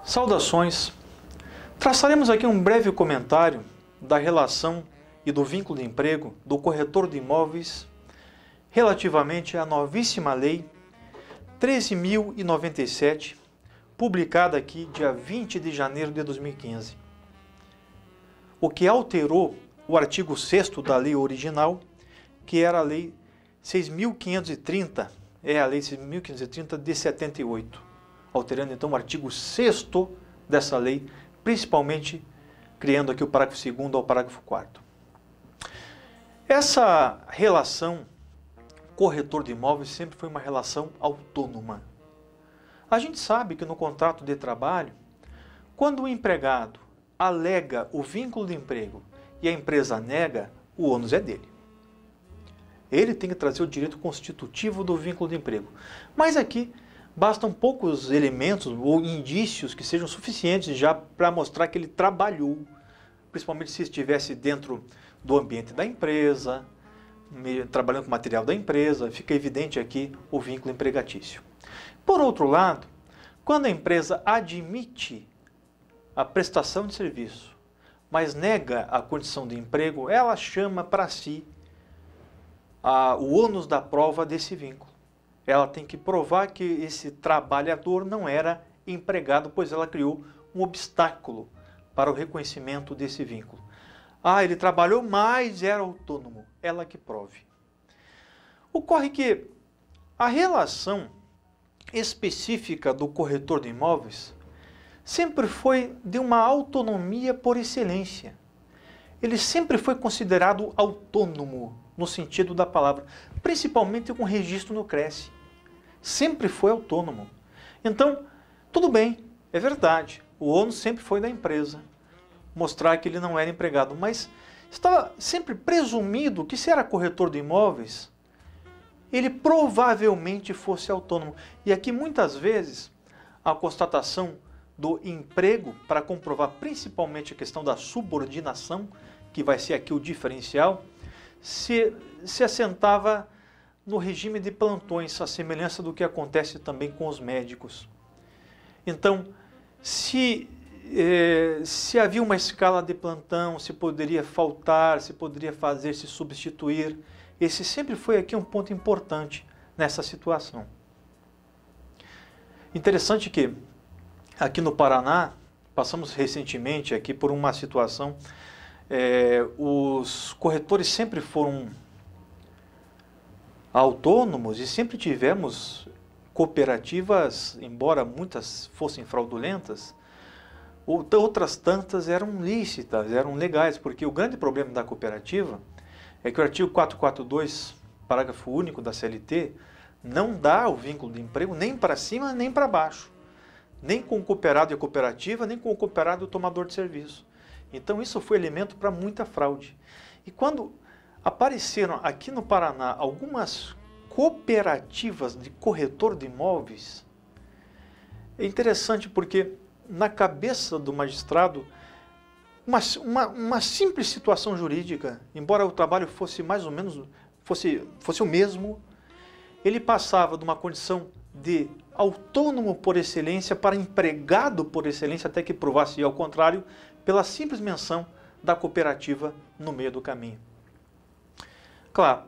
Saudações! Traçaremos aqui um breve comentário da relação e do vínculo de emprego do corretor de imóveis relativamente à novíssima Lei 13.097, publicada aqui dia 20 de janeiro de 2015, o que alterou o artigo 6º da lei original, que era a Lei 6.530, a Lei 6.530 de 78, alterando então o artigo 6º dessa lei, principalmente criando aqui o parágrafo 2º ao parágrafo 4º. Essa relação corretor de imóveis sempre foi uma relação autônoma. A gente sabe que no contrato de trabalho, quando o empregado alega o vínculo de emprego e a empresa nega, o ônus é dele. Ele tem que trazer o direito constitutivo do vínculo de emprego. Mas aqui bastam poucos elementos ou indícios que sejam suficientes já para mostrar que ele trabalhou, principalmente se estivesse dentro do ambiente da empresa, trabalhando com material da empresa, fica evidente aqui o vínculo empregatício. Por outro lado, quando a empresa admite a prestação de serviço, mas nega a condição de emprego, ela chama para si o ônus da prova desse vínculo. Ela tem que provar que esse trabalhador não era empregado, pois ela criou um obstáculo para o reconhecimento desse vínculo. Ele trabalhou, mas era autônomo. Ela que prove. Ocorre que a relação específica do corretor de imóveis sempre foi de uma autonomia por excelência. Ele sempre foi considerado autônomo no sentido da palavra, principalmente com registro no CRESSE. Sempre foi autônomo. Então, tudo bem, é verdade, o ônus sempre foi da empresa mostrar que ele não era empregado, mas estava sempre presumido que se era corretor de imóveis, ele provavelmente fosse autônomo. E aqui muitas vezes a constatação do emprego, para comprovar principalmente a questão da subordinação, que vai ser aqui o diferencial, se assentava no regime de plantões, a semelhança do que acontece também com os médicos. Então, se havia uma escala de plantão, se poderia faltar, se poderia fazer-se substituir, esse sempre foi aqui um ponto importante nessa situação. Interessante que aqui no Paraná, passamos recentemente aqui por uma situação, os corretores sempre foram autônomos e sempre tivemos cooperativas, embora muitas fossem fraudulentas, outras tantas eram lícitas, eram legais, porque o grande problema da cooperativa é que o artigo 442, parágrafo único da CLT, não dá o vínculo de emprego nem para cima nem para baixo, nem com o cooperado e a cooperativa, nem com o cooperado e o tomador de serviço. Então isso foi elemento para muita fraude. E quando apareceram aqui no Paraná algumas cooperativas de corretor de imóveis, é interessante porque na cabeça do magistrado, uma simples situação jurídica, embora o trabalho fosse mais ou menos, fosse o mesmo, ele passava de uma condição de autônomo por excelência para empregado por excelência, até que provasse ao contrário, pela simples menção da cooperativa no meio do caminho. Claro,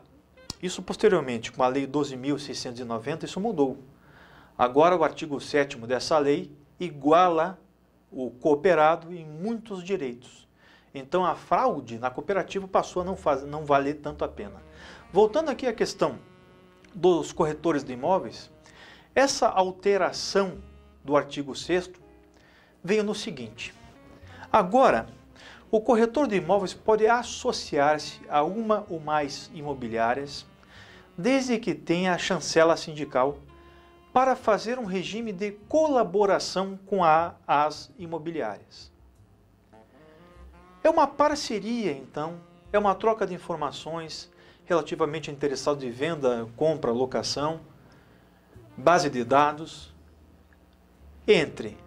isso posteriormente, com a Lei 12.690, isso mudou. Agora o artigo 7º dessa lei iguala o cooperado em muitos direitos. Então a fraude na cooperativa passou a não valer tanto a pena. Voltando aqui à questão dos corretores de imóveis, essa alteração do artigo 6º veio no seguinte: agora, o corretor de imóveis pode associar-se a uma ou mais imobiliárias, desde que tenha a chancela sindical, para fazer um regime de colaboração com as imobiliárias. É uma parceria, então, é uma troca de informações relativamente a interessados de venda, compra, locação, base de dados, entre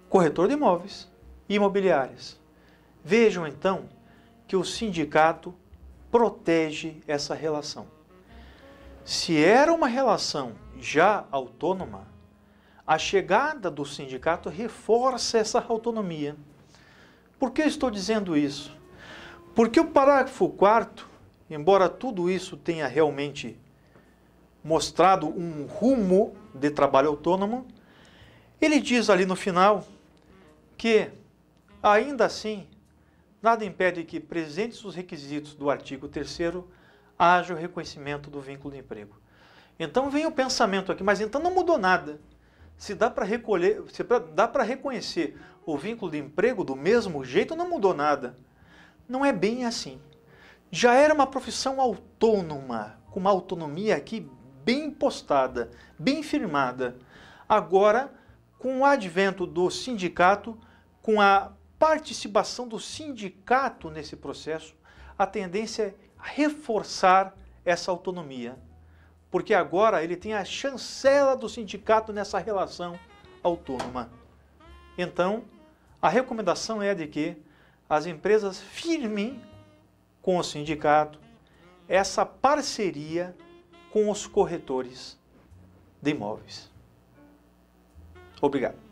corretor de imóveis e imobiliárias. Vejam, então, que o sindicato protege essa relação. Se era uma relação já autônoma, a chegada do sindicato reforça essa autonomia. Por que eu estou dizendo isso? Porque o parágrafo 4º, embora tudo isso tenha realmente mostrado um rumo de trabalho autônomo, ele diz ali no final que, ainda assim, nada impede que, presentes os requisitos do artigo 3º, haja o reconhecimento do vínculo de emprego. Então vem o pensamento aqui, mas então não mudou nada. Se dá para reconhecer o vínculo de emprego do mesmo jeito, não mudou nada. Não é bem assim. Já era uma profissão autônoma, com uma autonomia aqui bem impostada, bem firmada. Agora, com o advento do sindicato, com a participação do sindicato nesse processo, a tendência é reforçar essa autonomia. Porque agora ele tem a chancela do sindicato nessa relação autônoma. Então, a recomendação é de que as empresas firmem com o sindicato essa parceria com os corretores de imóveis. Obrigado.